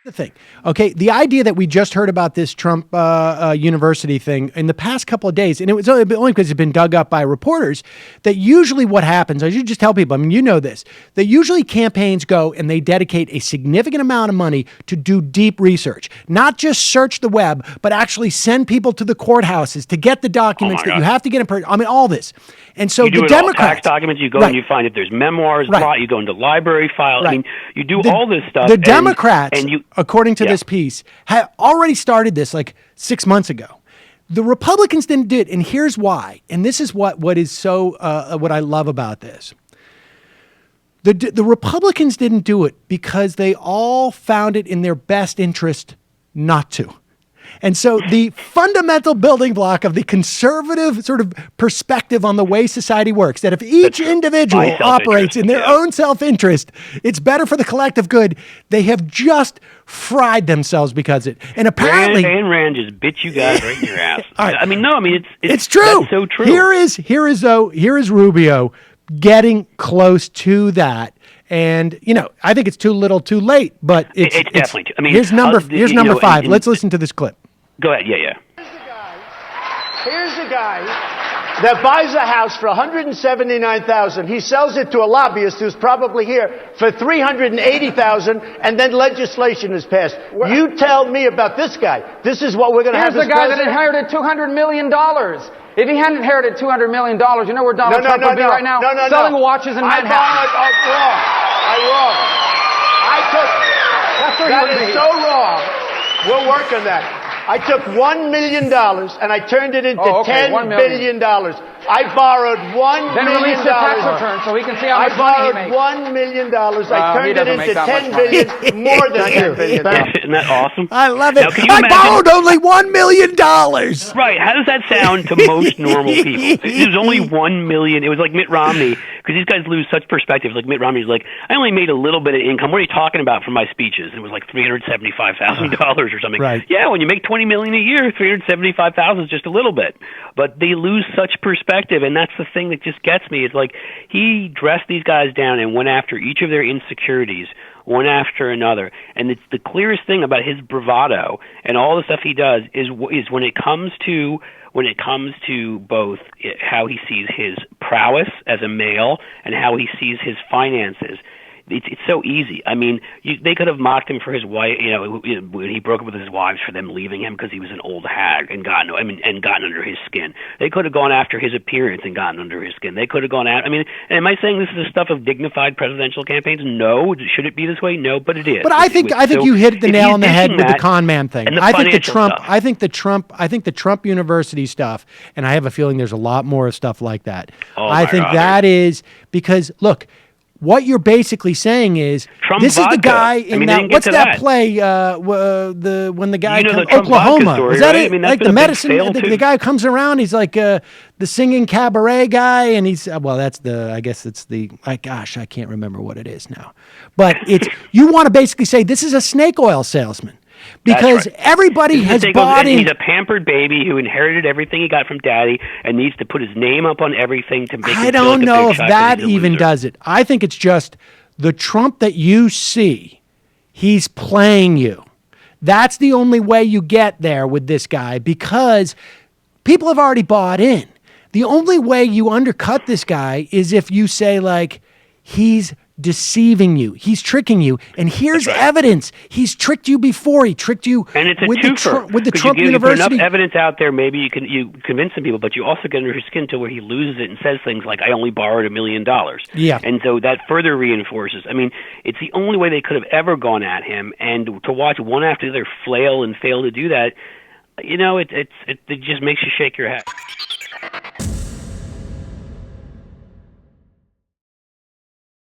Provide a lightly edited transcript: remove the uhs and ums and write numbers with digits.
The thing, okay, the idea that we just heard about this Trump university thing in the past couple of days, and it was only because it's been dug up by reporters, that usually what happens, I should just tell people, I mean, you know this, that usually campaigns go and they dedicate a significant amount of money to do deep research, not just search the web, but actually send people to the courthouses to get the documents that you have to get in person. I mean, all this. And so the Democrats, tax documents, you go and you find if there's memoirs, you go into library files. I mean, you do all this stuff. The Democrats, according to this piece, had already started this like 6 months ago. The Republicans didn't do it, and here's why. And this is what is so what I love about this. The Republicans didn't do it because they all found it in their best interest not to. And so the fundamental building block of the conservative sort of perspective on the way society works, that if each individual operates in their own self-interest, it's better for the collective good. They have just fried themselves because it. And apparently, Ayn Rand just bit you guys right in your ass. Right. I mean, no, I mean it's true. That's so true. Here is Rubio getting close to that. And, you know, I think it's too little too late, but it's definitely too. I mean, here's number 5. Let's listen to this clip. Go ahead. Yeah. Here's the guy that buys a house for $179,000. He sells it to a lobbyist who's probably here for $380,000, and then legislation is passed. You tell me about this guy. This is what we're going to have. Here's the guy that inherited $200 million. If he hadn't inherited $200 million, you know where Donald Trump would be right now? Selling watches in Manhattan. That is so wrong. We'll work on that. I took $1 million and I turned it into $10 billion. I borrowed $1 million. Then release your tax return so we can see how much money he makes. I borrowed $1 million. I turned it into $10 billion, more than $10 billion. Isn't that awesome? I love it. I borrowed only $1 million. Right. How does that sound to most normal people? It was only $1 million. It was like Mitt Romney, because these guys lose such perspective. Like Mitt Romney's like, I only made a little bit of income. What are you talking about for my speeches? It was like $375,000 or something. Right. Yeah, when you make $20 million a year, $375,000 is just a little bit. But they lose such perspective, and that's the thing that just gets me. It's like he dressed these guys down and went after each of their insecurities, one after another. And it's the clearest thing about his bravado and all the stuff he does is when it comes to both how he sees his prowess as a male and how he sees his finances. It's so easy. I mean, they could have mocked him for his wife. You know, when he broke up with his wives, for them leaving him because he was an old hag and gotten under his skin. They could have gone after his appearance and gotten under his skin. They could have gone after. I mean, and am I saying this is the stuff of dignified presidential campaigns? No. Should it be this way? No, but it is. But I think you hit the nail on the head with the con man thing. I think the Trump University stuff, and I have a feeling there's a lot more stuff like that. I think that is because look. What you're basically saying is this is the guy in what's that play? When the guy comes Oklahoma, story, is that right? it? I mean, like the medicine, the guy who comes around, he's like the singing cabaret guy, and he's I can't remember what it is now, but it's you want to basically say this is a snake oil salesman. Because everybody has bought in. He's a pampered baby who inherited everything he got from daddy and needs to put his name up on everything to make it feel like a big shot. I don't know if that even does it. I think it's just the Trump that you see, he's playing you. That's the only way you get there with this guy because people have already bought in. The only way you undercut this guy is if you say, like, he's deceiving you. He's tricking you. And here's evidence. He's tricked you before. He tricked you and it's a with the Trump you University. Put enough evidence out there, maybe you convince some people, but you also get under his skin to where he loses it and says things like, I only borrowed $1 million. Yeah. And so that further reinforces. I mean, it's the only way they could have ever gone at him. And to watch one after the other flail and fail to do that, you know, it just makes you shake your head.